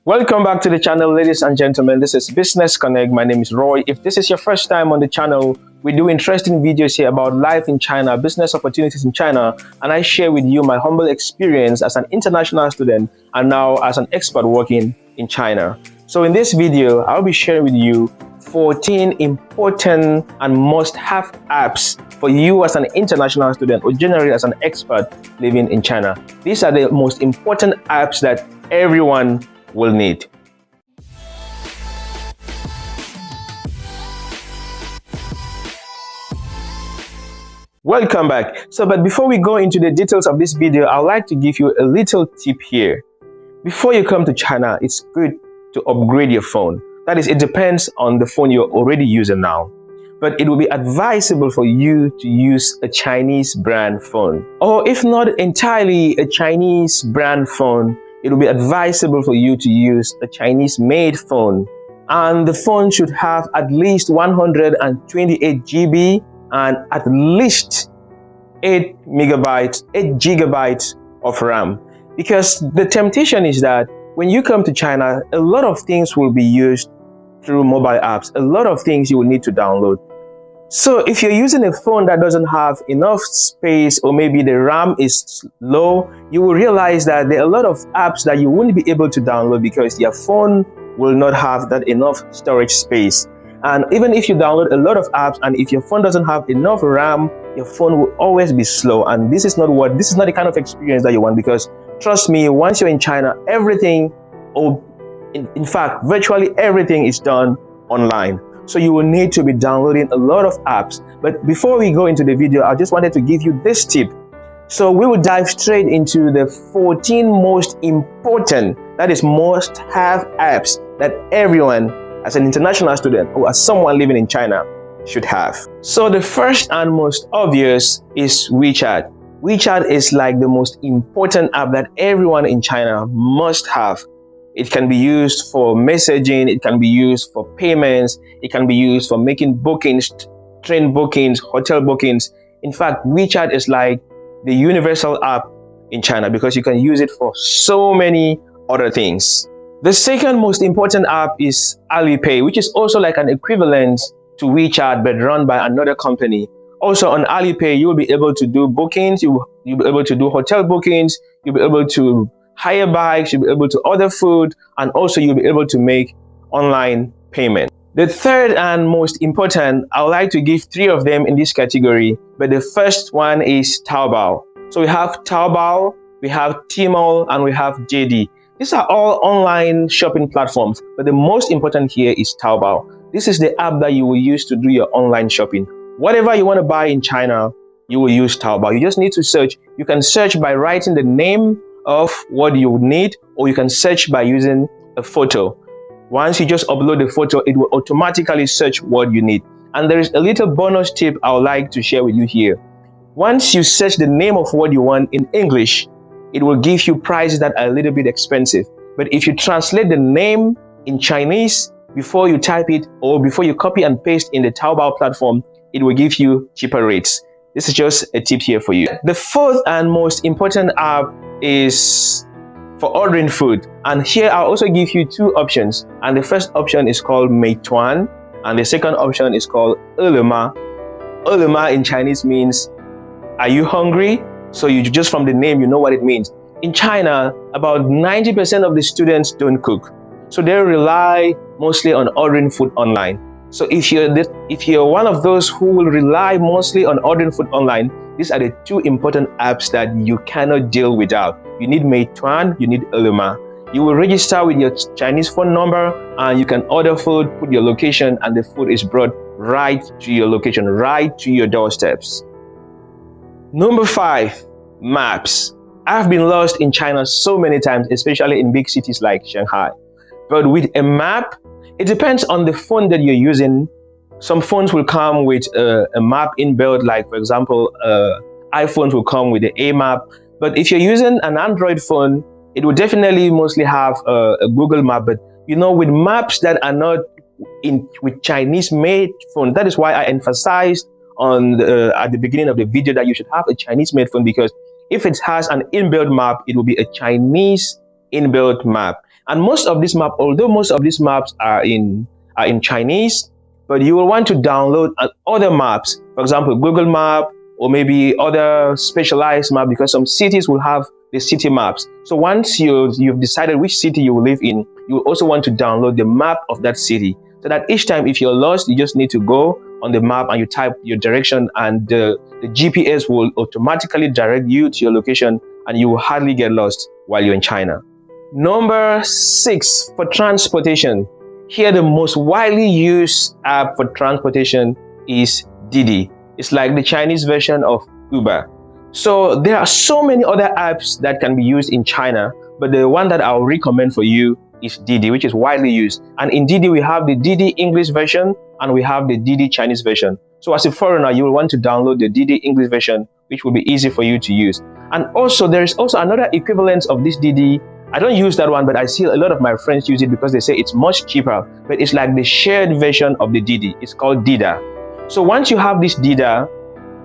Welcome back to the channel, ladies and gentlemen. This is Business Connect. My name is Roy. If this is your first time on the channel, we do interesting videos here about life in China, business opportunities in China, and I share with you my humble experience as an international student and now as an expert working in China. So in this video, I'll be sharing with you 14 important and must-have apps for you as an international student or generally as an expert living in China. These are the most important apps that everyone will need. Welcome back. But before we go into the details of this video, I'd like to give you a little tip here. Before you come to China, it's good to upgrade your phone. That is, it depends on the phone you're already using now. But it will be advisable for you to use a Chinese brand phone. Or if not entirely a Chinese brand phone, it will be advisable for you to use a Chinese-made phone. And the phone should have at least 128 GB and at least 8 gigabytes of RAM. Because the temptation is that when you come to China, a lot of things will be used through mobile apps. A lot of things you will need to download. So if you're using a phone that doesn't have enough space, or maybe the RAM is low, you will realize that there are a lot of apps that you won't be able to download because your phone will not have that enough storage space. And even if you download a lot of apps and if your phone doesn't have enough RAM, your phone will always be slow. And this is not the kind of experience that you want, because trust me, once you're in China, everything, or in fact, virtually everything is done online. So you will need to be downloading a lot of apps. But before we go into the video, I just wanted to give you this tip. So we will dive straight into the 14 most important, that is must-have apps that everyone as an international student or as someone living in China should have. So the first and most obvious is WeChat. WeChat is like the most important app that everyone in China must have. It can be used for messaging, it can be used for payments, it can be used for making bookings, train bookings, hotel bookings. In fact, WeChat is like the universal app in China because you can use it for so many other things. The second most important app is Alipay, which is also like an equivalent to WeChat but run by another company. Also on Alipay, you will be able to do bookings, you'll be able to do hotel bookings, you'll be able to hire bikes, you'll be able to order food, and also you'll be able to make online payment. The third and most important, I would like to give 3 of them in this category, but the first one is Taobao. So we have Taobao, we have Tmall, and we have JD. These are all online shopping platforms, but the most important here is Taobao. This is the app that you will use to do your online shopping. Whatever you want to buy in China, you will use Taobao. You just need to search. You can search by writing the name of what you need, or you can search by using a photo. Once you just upload the photo, it will automatically search what you need. And there is a little bonus tip I would like to share with you here. Once you search the name of what you want in English, it will give you prices that are a little bit expensive. But if you translate the name in Chinese before you type it, or before you copy and paste in the Taobao platform, it will give you cheaper rates. This is just a tip here for you. The fourth and most important app is for ordering food, and here I'll also give you 2 options, and the first option is called Meituan and the second option is called Ele.me. Ele.me in Chinese means are you hungry? So you just from the name you know what it means. In China, about 90% of the students don't cook, so they rely mostly on ordering food online. So if you're one of those who will rely mostly on ordering food online, these are the 2 important apps that you cannot deal without. You need Meituan, you need Ele.me. You will register with your Chinese phone number and you can order food, put your location, and the food is brought right to your location, right to your doorsteps. Number 5, maps. I've been lost in China so many times, especially in big cities like Shanghai. But with a map, it depends on the phone that you're using. Some phones will come with a map inbuilt, like for example, iPhones will come with the A map. But if you're using an Android phone, it will definitely mostly have a Google map. But you know, with maps that are not with Chinese-made phone, that is why I emphasized on at the beginning of the video that you should have a Chinese-made phone, because if it has an inbuilt map, it will be a Chinese inbuilt map. And most of these maps, although most of these maps are in Chinese, but you will want to download other maps, for example, Google Map, or maybe other specialized map, because some cities will have the city maps. So once you've decided which city you will live in, you will also want to download the map of that city, so that each time if you're lost, you just need to go on the map and you type your direction, and the GPS will automatically direct you to your location, and you will hardly get lost while you're in China. Number 6, for transportation. Here, the most widely used app for transportation is Didi. It's like the Chinese version of Uber. So there are so many other apps that can be used in China, but the one that I'll recommend for you is Didi, which is widely used. And in Didi, we have the Didi English version and we have the Didi Chinese version. So as a foreigner, you will want to download the Didi English version, which will be easy for you to use. And also, there is also another equivalent of this Didi. I don't use that one, but I see a lot of my friends use it because they say it's much cheaper. But it's like the shared version of the Didi. It's called Dida. So once you have this Dida,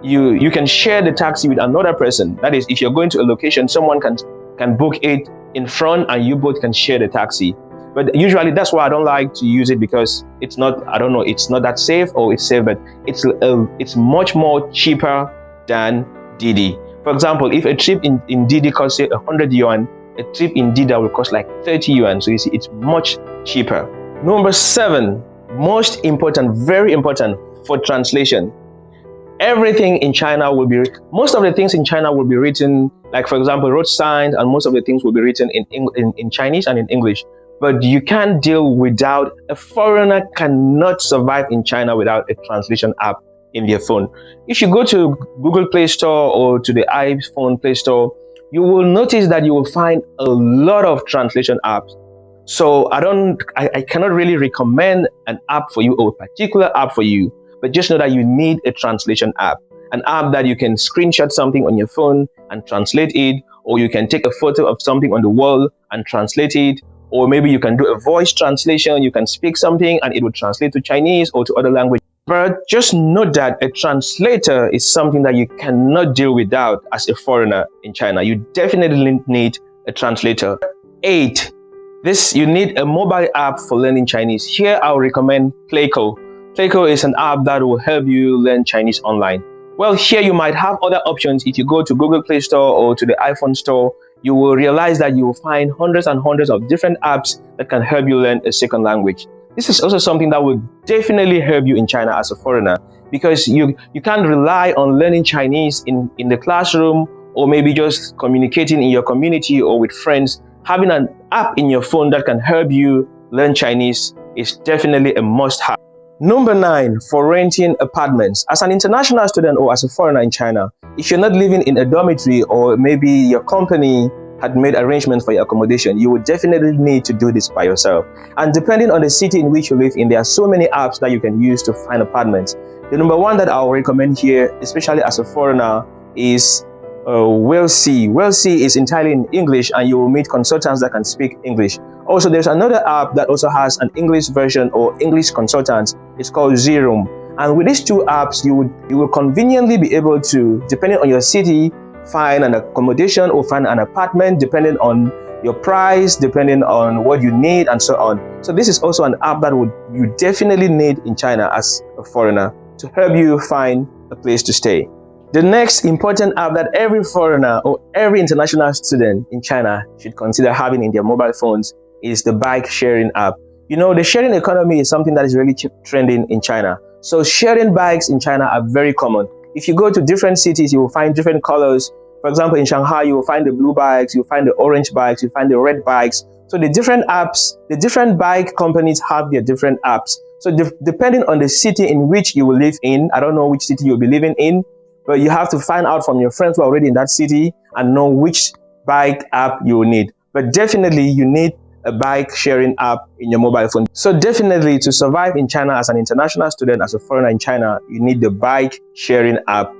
you can share the taxi with another person. That is, if you're going to a location, someone can book it in front and you both can share the taxi. But usually that's why I don't like to use it, because it's not, I don't know, it's not that safe, or it's safe, but it's much more cheaper than Didi. For example, if a trip in Didi costs 100 yuan, a trip in Dida will cost like 30 yuan. So you see, it's much cheaper. Number 7, most important, very important, for translation. Everything in China will be, most of the things in China will be written, like for example, road signs, and most of the things will be written in Chinese and in English. But you can't deal without, a foreigner cannot survive in China without a translation app in their phone. If you go to Google Play Store or to the iPhone Play Store, you will notice that you will find a lot of translation apps. So I cannot really recommend an app for you, or a particular app for you, but just know that you need a translation app. An app that you can screenshot something on your phone and translate it, or you can take a photo of something on the wall and translate it, or maybe you can do a voice translation. You can speak something and it will translate to Chinese or to other languages. But just note that a translator is something that you cannot deal without as a foreigner in China. You definitely need a translator. 8, you need a mobile app for learning Chinese. Here I'll recommend Playco. Playco is an app that will help you learn Chinese online. Well, here you might have other options. If you go to Google Play Store or to the iPhone Store, you will realize that you will find hundreds and hundreds of different apps that can help you learn a second language. This is also something that will definitely help you in China as a foreigner, because you can't rely on learning Chinese in the classroom, or maybe just communicating in your community or with friends. Having an app in your phone that can help you learn Chinese is definitely a must-have. Number 9, for renting apartments. As an international student or as a foreigner in China, if you're not living in a dormitory, or maybe your company had made arrangements for your accommodation, you would definitely need to do this by yourself. And depending on the city in which you live in, there are so many apps that you can use to find apartments. The number 1 that I'll recommend here, especially as a foreigner, is Wealthy. Wealthy is entirely in English, and you will meet consultants that can speak English. Also, there's another app that also has an English version, or English consultants. It's called Zeroom. And with these 2 apps, you will conveniently be able to, depending on your city, find an accommodation or find an apartment, depending on your price, depending on what you need, and so on. So this is also an app that you definitely need in China as a foreigner to help you find a place to stay. The next important app that every foreigner or every international student in China should consider having in their mobile phones is the bike sharing app. You know, the sharing economy is something that is really trending in China. So sharing bikes in China are very common. If you go to different cities, you will find different colors. For example, in Shanghai, you will find the blue bikes, you'll find the orange bikes, you'll find the red bikes. So the different apps, the different bike companies have their different apps. So depending on the city in which you will live in, I don't know which city you'll be living in, but you have to find out from your friends who are already in that city and know which bike app you will need. But definitely you need a bike sharing app in your mobile phone. So definitely, to survive in China as an international student, as a foreigner in China, you need the bike sharing app.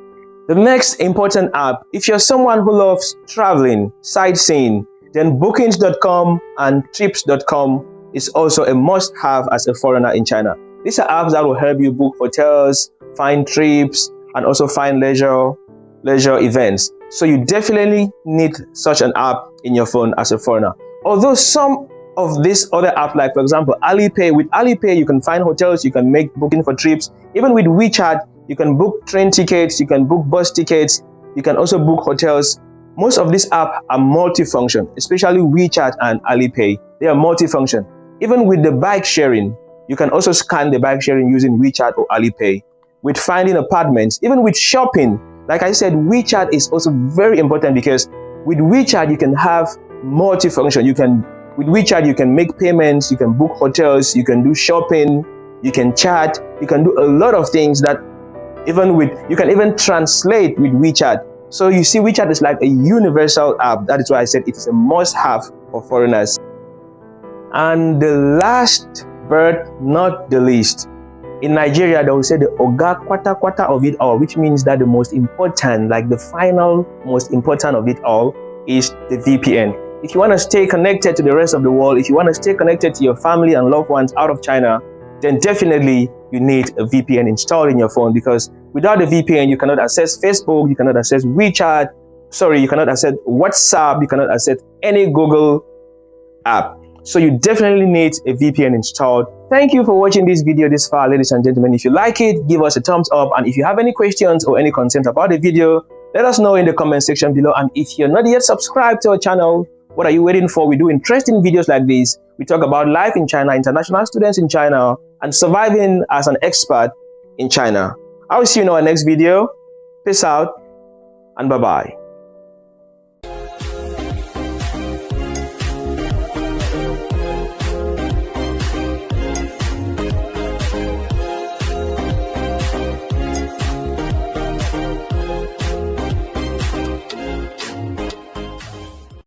The next important app, if you're someone who loves traveling, sightseeing, then bookings.com and trips.com is also a must-have as a foreigner in China. These are apps that will help you book hotels, find trips, and also find leisure events. So you definitely need such an app in your phone as a foreigner. Although some of these other apps, like for example Alipay. With Alipay you can find hotels, you can make booking for trips. Even with WeChat you can book train tickets, you can book bus tickets, you can also book hotels. Most of these apps are multifunction, especially WeChat and Alipay. They are multifunction. Even with the bike sharing, you can also scan the bike sharing using WeChat or Alipay. With finding apartments, even with shopping, like I said, WeChat is also very important because with WeChat you can have multifunction. With WeChat you can make payments, you can book hotels, you can do shopping, you can chat, you can do a lot of things that you can even translate with WeChat. So you see, WeChat is like a universal app. That is why I said it's a must-have for foreigners. And the last but not the least, in Nigeria, they will say the Oga Kwata Kwata of it all, which means that the most important, like the final most important of it all, is the VPN. If you want to stay connected to the rest of the world, if you want to stay connected to your family and loved ones out of China, then definitely you need a VPN installed in your phone, because without the VPN, you cannot access Facebook, you cannot access WeChat, you cannot access WhatsApp, you cannot access any Google app. So you definitely need a VPN installed. Thank you for watching this video this far, ladies and gentlemen. If you like it, give us a thumbs up. And if you have any questions or any concerns about the video, let us know in the comment section below. And if you're not yet subscribed to our channel, what are you waiting for? We do interesting videos like this. We talk about life in China, international students in China, and surviving as an expat in China. I will see you in our next video. Peace out and bye-bye.